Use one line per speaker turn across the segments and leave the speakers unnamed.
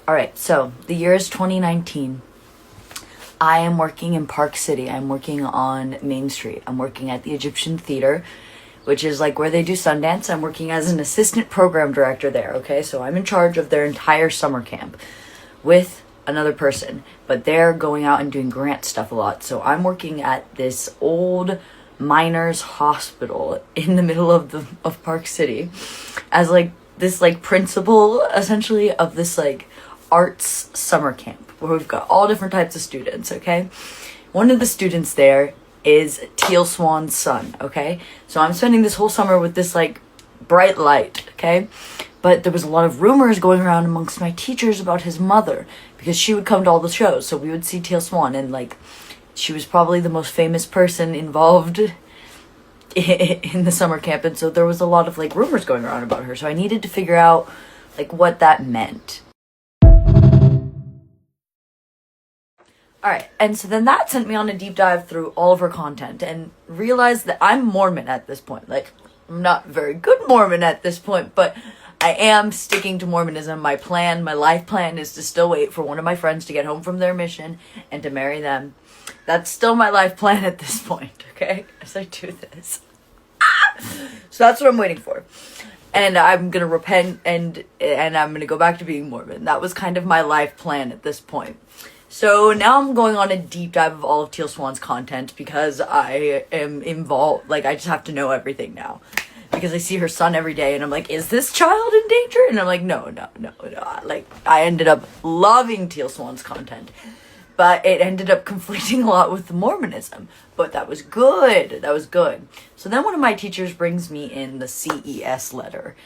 All right, so the year is 2019. I am working in Park City. I'm working on Main Street. I'm working at the Egyptian Theater, which is like where they do Sundance. I'm working as an assistant program director there, okay? So I'm in charge of their entire summer camp with another person, but they're going out and doing grant stuff a lot. So I'm working at this old miners hospital in the middle of Park City as like this like principal essentially of this like arts summer camp where we've got all different types of students, okay? One of the students there is Teal Swan's son, okay? So I'm spending this whole summer with this like bright light, okay? But there was a lot of rumors going around amongst my teachers about his mother because she would come to all the shows. So we would see Teal Swan, and like she was probably the most famous person involved in the summer camp. And so there was a lot of like rumors going around about her. So I needed to figure out like what that meant. All right, and so then that sent me on a deep dive through all of her content and realized that I'm Mormon at this point. Like, I'm not very good Mormon at this point, but I am sticking to Mormonism. My life plan is to still wait for one of my friends to get home from their mission and to marry them. That's still my life plan at this point, okay? As I do this. So that's what I'm waiting for. And I'm going to repent and I'm going to go back to being Mormon. That was kind of my life plan at this point. So now I'm going on a deep dive of all of Teal Swan's content because I am involved. Like, I just have to know everything now. Because I see her son every day and I'm like, is this child in danger? And I'm like, no. Like, I ended up loving Teal Swan's content. But it ended up conflicting a lot with the Mormonism. But that was good. So then one of my teachers brings me in the CES letter.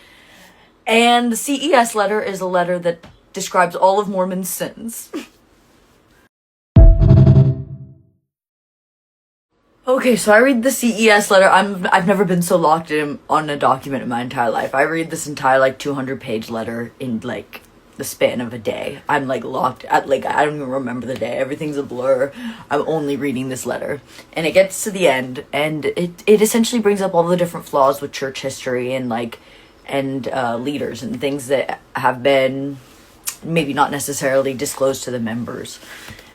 And the CES letter is a letter that describes all of Mormon's sins. Okay, so I read the CES letter. I've never been so locked in on a document in my entire life. I read this entire like 200-page letter in like the span of a day. I'm like locked at like I don't even remember the day. Everything's a blur. I'm only reading this letter, and it gets to the end, and it essentially brings up all the different flaws with church history and like leaders and things that have been maybe not necessarily disclosed to the members.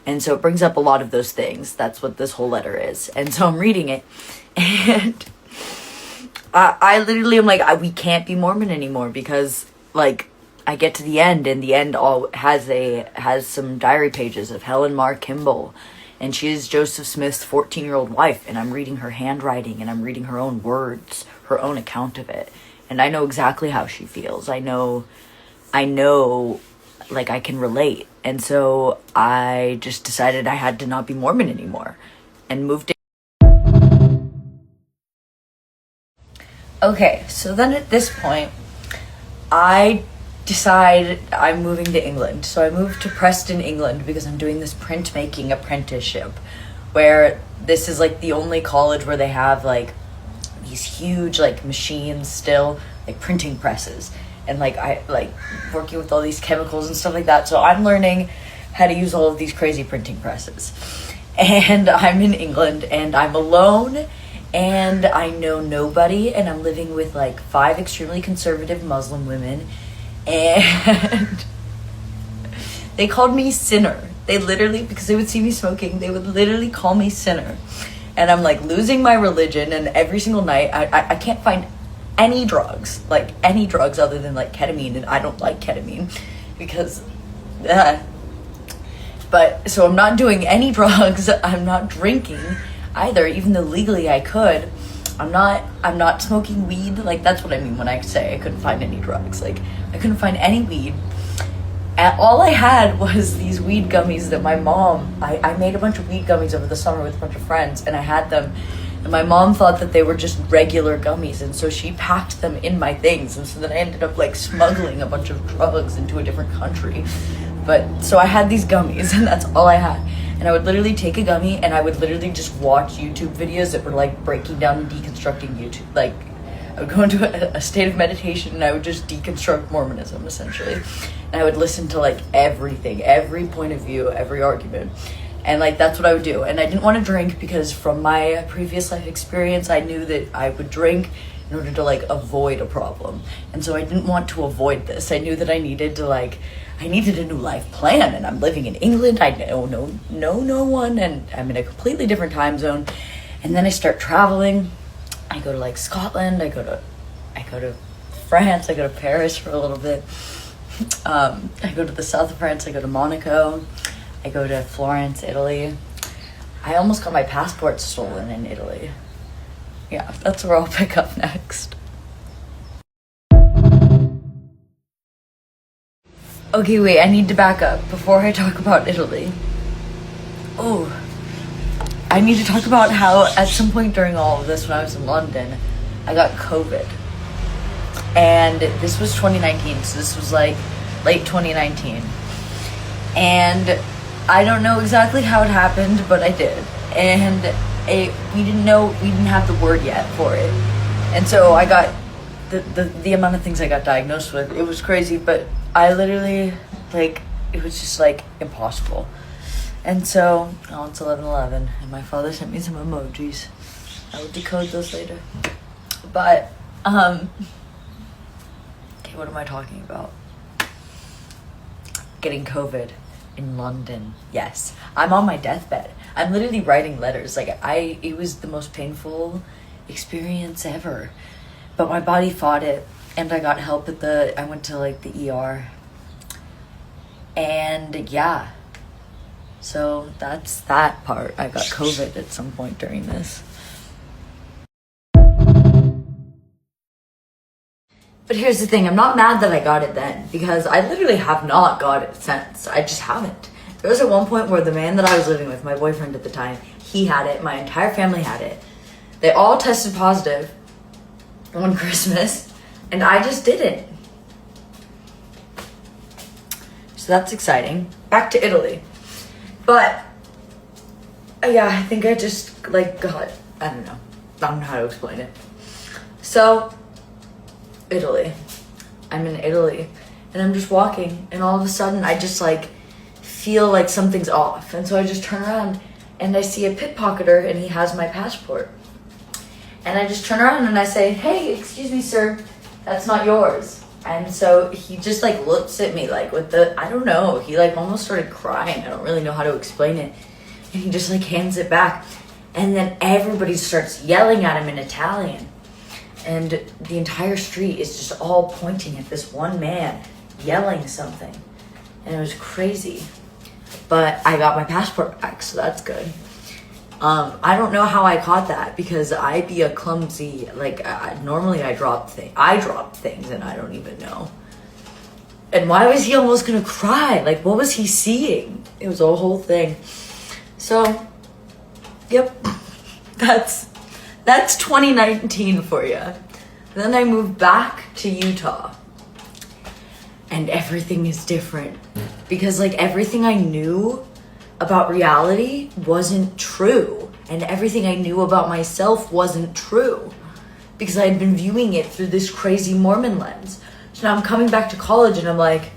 And so it brings up a lot of those things. That's what this whole letter is. And so I'm reading it. And I literally am like, we can't be Mormon anymore because, like, I get to the end. And the end all has some diary pages of Helen Mar Kimball. And she is Joseph Smith's 14-year-old wife. And I'm reading her handwriting. And I'm reading her own words. Her own account of it. And I know exactly how she feels. I know, like, I can relate. And so I just decided I had to not be Mormon anymore and moved in. Okay, so then at this point, I decide I'm moving to England. So I moved to Preston, England, because I'm doing this printmaking apprenticeship where this is like the only college where they have like these huge like machines still, like printing presses. And like I like working with all these chemicals and stuff like that. So I'm learning how to use all of these crazy printing presses. And I'm in England and I'm alone and I know nobody and I'm living with like 5 extremely conservative Muslim women. And they called me sinner. They literally, because they would see me smoking, they would literally call me sinner. And I'm like losing my religion, and every single night I can't find any drugs other than like ketamine, and I don't like ketamine because but so I'm not doing any drugs. I'm not drinking either, even though legally I could. I'm not smoking weed. Like, that's what I mean when I say I couldn't find any drugs. Like, I couldn't find any weed. And all I had was these weed gummies that my mom, I made a bunch of weed gummies over the summer with a bunch of friends, and I had them. And my mom thought that they were just regular gummies, and so she packed them in my things. And so then I ended up like smuggling a bunch of drugs into a different country. But so I had these gummies, and that's all I had. And I would literally take a gummy, and I would literally just watch YouTube videos that were like breaking down and deconstructing YouTube. Like, I would go into a state of meditation, and I would just deconstruct Mormonism, essentially. And I would listen to like everything, every point of view, every argument. And like, that's what I would do. And I didn't want to drink because from my previous life experience, I knew that I would drink in order to like avoid a problem. And so I didn't want to avoid this. I knew that I needed to like, I needed a new life plan, and I'm living in England. I know no one, and I'm in a completely different time zone. And then I start traveling. I go to like Scotland. I go to France. I go to Paris for a little bit. I go to the south of France. I go to Monaco. I go to Florence, Italy. I almost got my passport stolen in Italy. Yeah, that's where I'll pick up next. Okay, wait, I need to back up before I talk about Italy. Oh, I need to talk about how at some point during all of this when I was in London, I got COVID. And this was 2019, so this was like late 2019. And I don't know exactly how it happened, but I did. And we didn't have the word yet for it. And so I got the amount of things I got diagnosed with, it was crazy, but I literally, like, it was just, like, impossible. And so, it's 11:11, and my father sent me some emojis. I will decode those later. But, okay, what am I talking about? Getting COVID in London. Yes, I'm on my deathbed. I'm literally writing letters. Like, it was the most painful experience ever. But my body fought it, and I got help I went to, like, the ER. And, yeah. So, that's that part. I got COVID at some point during this. But here's the thing, I'm not mad that I got it then, because I literally have not got it since. I just haven't. There was at one point where the man that I was living with, my boyfriend at the time, he had it, my entire family had it. They all tested positive on Christmas, and I just didn't. So that's exciting. Back to Italy. But, yeah, I think I just, like, got, I don't know how to explain it. So, Italy. I'm in Italy, and I'm just walking, and all of a sudden I just, like, feel like something's off. And so I just turn around, and I see a pickpocketer, and he has my passport. And I just turn around and I say, "Hey, excuse me, sir, that's not yours." And so he just, like, looks at me, like, I don't know, he, like, almost started crying. I don't really know how to explain it. And he just, like, hands it back. And then everybody starts yelling at him in Italian. And the entire street is just all pointing at this one man yelling something. And it was crazy. But I got my passport back, so that's good. I don't know how I caught that, because I be a clumsy, like, normally I drop things and I don't even know. And why was he almost gonna cry? Like, what was he seeing? It was a whole thing. So, yep, that's 2019 for you. Then I moved back to Utah, and everything is different, because, like, everything I knew about reality wasn't true, and everything I knew about myself wasn't true, because I had been viewing it through this crazy Mormon lens. So now I'm coming back to college, and I'm like,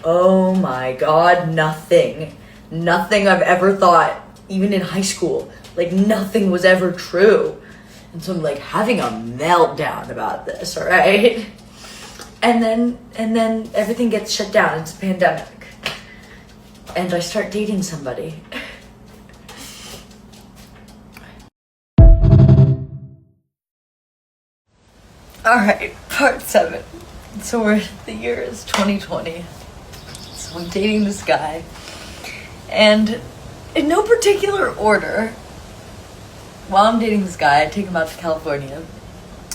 oh my God, nothing I've ever thought, even in high school, like, nothing was ever true. And so I'm, like, having a meltdown about this, all right? And then everything gets shut down. It's a pandemic. And I start dating somebody. Alright, part 7. So the year is 2020. So I'm dating this guy. And in no particular order, while I'm dating this guy, I take him out to California.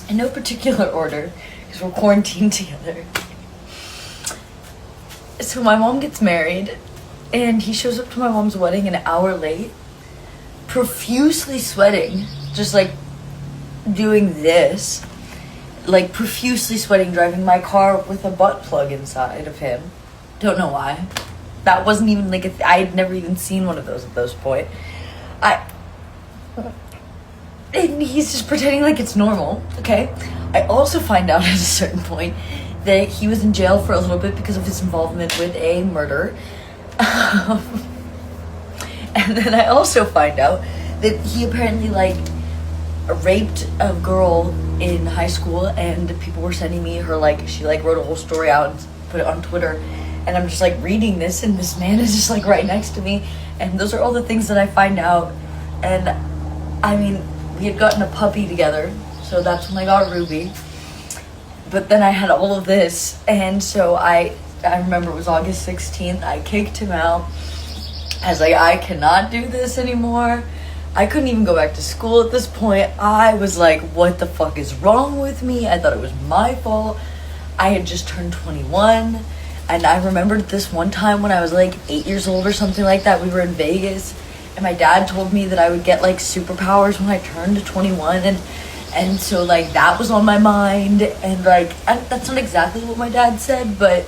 In no particular order, because we're quarantined together. So my mom gets married, and he shows up to my mom's wedding an hour late, profusely sweating, just, like, doing this, like, profusely sweating, driving my car with a butt plug inside of him. Don't know why. That wasn't even, like, I had never even seen one of those at this point. And he's just pretending like it's normal, okay? I also find out at a certain point that he was in jail for a little bit because of his involvement with a murder. And then I also find out that he apparently, like, raped a girl in high school, and people were sending me her, like, she, like, wrote a whole story out and put it on Twitter, and I'm just like reading this, and this man is just like right next to me, and those are all the things that I find out. And I mean, we had gotten a puppy together, so that's when I got Ruby. But then I had all of this, and so I remember it was August 16th, I kicked him out. I was like, I cannot do this anymore. I couldn't even go back to school at this point. I was like, what the fuck is wrong with me? I thought it was my fault. I had just turned 21, and I remembered this one time when I was like 8 years old or something like that. We were in Vegas, and my dad told me that I would get like superpowers when I turned to 21, and so like that was on my mind, and like that's not exactly what my dad said, but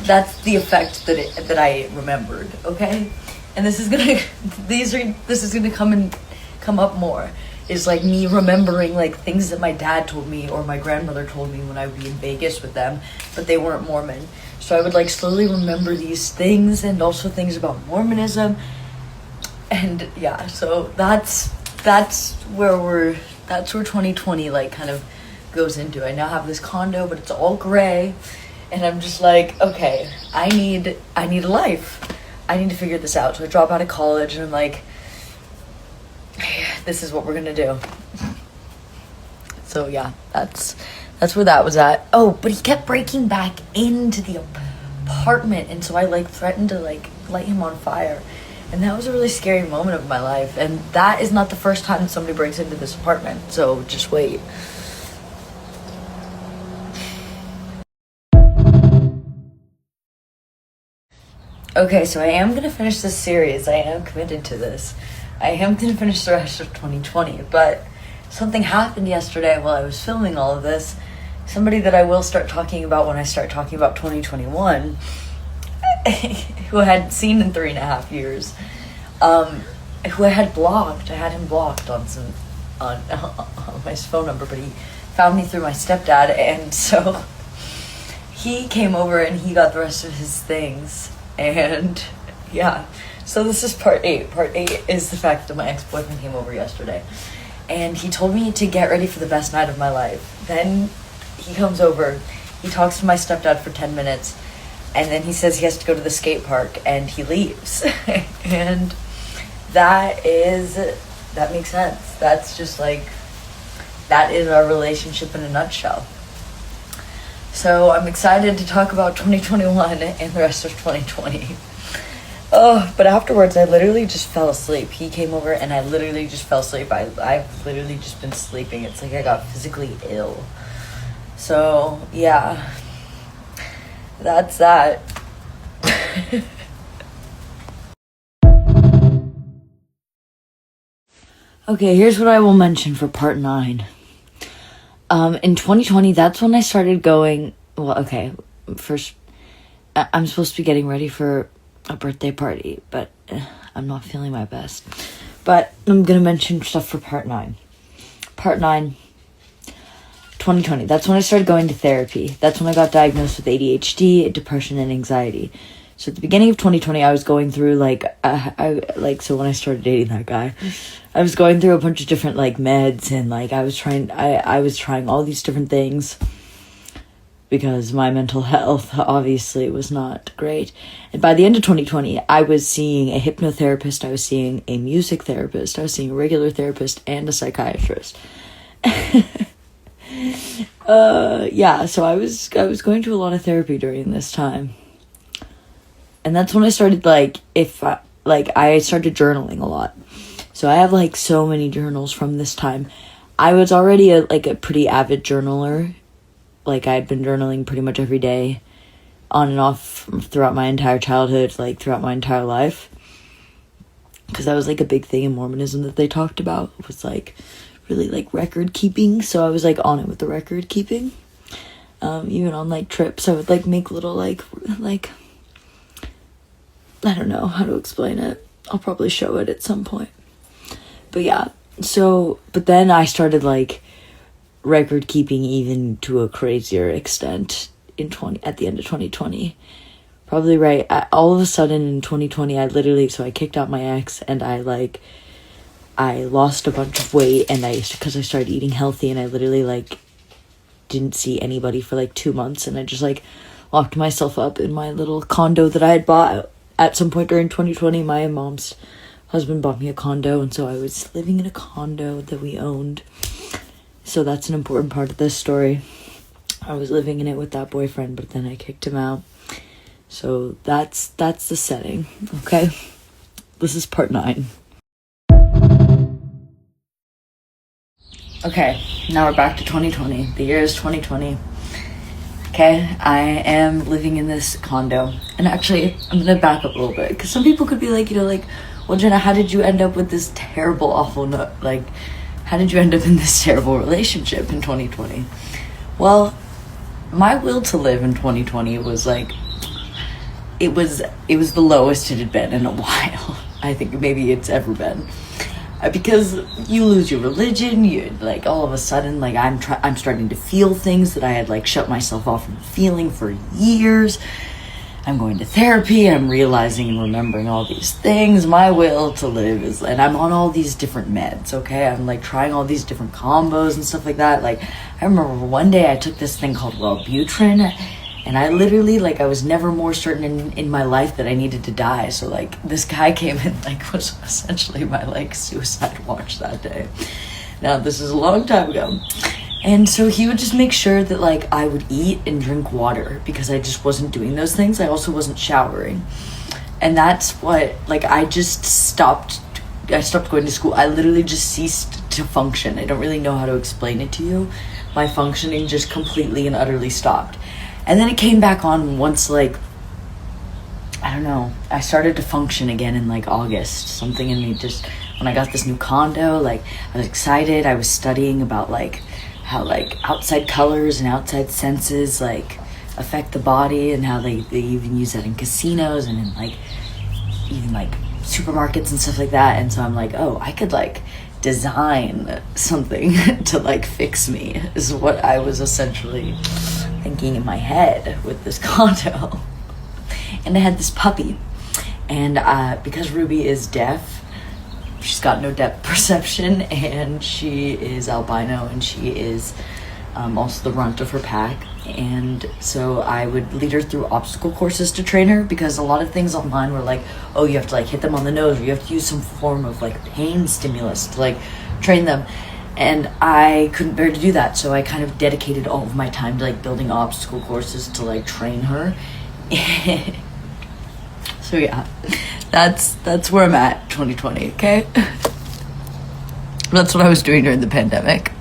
that's the effect that I remembered. Okay, and this is gonna come up more, is like me remembering like things that my dad told me or my grandmother told me when I would be in Vegas with them, but they weren't Mormon. So I would like slowly remember these things, and also things about Mormonism. And yeah, so that's where 2020 like kind of goes into. I now have this condo, but it's all gray, and I'm just like, okay, I need a life. I need to figure this out. So I drop out of college, and I'm like, this is what we're gonna do. So yeah, that's where that was at. Oh, but he kept breaking back into the apartment, and so I like threatened to like light him on fire. And that was a really scary moment of my life. And that is not the first time somebody breaks into this apartment. So just wait. Okay, so I am going to finish this series. I am committed to this. I am going to finish the rest of 2020. But something happened yesterday while I was filming all of this. Somebody that I will start talking about when I start talking about 2021, who I hadn't seen in 3.5 years, who I had blocked. I had him blocked on my phone number, but he found me through my stepdad, and so he came over and he got the rest of his things. And yeah, so this is part 8. Part 8 is the fact that my ex-boyfriend came over yesterday, and he told me to get ready for the best night of my life. Then he comes over, he talks to my stepdad for 10 minutes, and then he says he has to go to the skate park, and he leaves. And that makes sense. That's just like, that is our relationship in a nutshell. So I'm excited to talk about 2021 and the rest of 2020. Oh, but afterwards I literally just fell asleep. He came over and I literally just fell asleep. I've literally just been sleeping. It's like I got physically ill. So yeah, that's that. Okay, here's what I will mention for part 9. In 2020, that's when I started going, well, okay, first, I'm supposed to be getting ready for a birthday party, but I'm not feeling my best. But I'm going to mention stuff for part 9. Part 9, 2020, that's when I started going to therapy. That's when I got diagnosed with ADHD, depression, and anxiety. So at the beginning of 2020, I was going through, so when I started dating that guy, I was going through a bunch of different, meds, and, I was trying all these different things because my mental health, obviously, was not great. And by the end of 2020, I was seeing a hypnotherapist, I was seeing a music therapist, I was seeing a regular therapist, and a psychiatrist. So I was going to a lot of therapy during this time. And that's when I started, I started journaling a lot. So I have, so many journals from this time. I was already a pretty avid journaler. I'd been journaling pretty much every day, on and off, throughout my entire childhood, throughout my entire life. Because that was, a big thing in Mormonism that they talked about. It was, really, record keeping. So I was, on it with the record keeping. Even on, trips, I would, make little, I don't know how to explain it. I'll probably show it at some point. But yeah, but then I started record keeping even to a crazier extent at the end of 2020. Probably right. All of a sudden in 2020, I kicked out my ex, and I lost a bunch of weight, and because I started eating healthy, and I literally didn't see anybody for 2 months, and I just locked myself up in my little condo that I had bought at some point during 2020. My mom's husband bought me a condo, and so I was living in a condo that we owned. So that's an important part of this story. I was living in it with that boyfriend, but then I kicked him out. So that's the setting, okay? This is part 9. Okay, now we're back to 2020. The year is 2020. Okay, I am living in this condo. And actually, I'm gonna back up a little bit, because some people could be like, well, Jenna, how did you end up with this terrible, awful, how did you end up in this terrible relationship in 2020? Well, my will to live in 2020 was it was the lowest it had been in a while. I think maybe it's ever been. Because you lose your religion, you all of a sudden I'm starting to feel things that I had shut myself off from feeling for years. I'm going to therapy, I'm realizing and remembering all these things. My will to live and I'm on all these different meds, okay? I'm trying all these different combos and stuff like that. I remember one day I took this thing called Wellbutrin, and I literally, I was never more certain in my life that I needed to die. So, this guy came and, was essentially my, suicide watch that day. Now, this is a long time ago. And so he would just make sure that, I would eat and drink water, because I just wasn't doing those things. I also wasn't showering. And that's what, I stopped going to school. I literally just ceased to function. I don't really know how to explain it to you. My functioning just completely and utterly stopped. And then it came back on once, I don't know, I started to function again in, August. Something in me just, when I got this new condo, I was excited. I was studying about, how, outside colors and outside senses, affect the body, and how they even use that in casinos and in, even, supermarkets and stuff like that. And so I'm oh, I could, design something to, fix me, is what I was essentially thinking in my head with this condo. And I had this puppy, and because Ruby is deaf, she's got no depth perception, and she is albino, and she is also the runt of her pack. And so I would lead her through obstacle courses to train her, because a lot of things online were oh, you have to hit them on the nose, or you have to use some form of pain stimulus to train them. And I couldn't bear to do that, so I kind of dedicated all of my time to building obstacle courses to train her. So yeah, that's where I'm at, 2020, okay? That's what I was doing during the pandemic.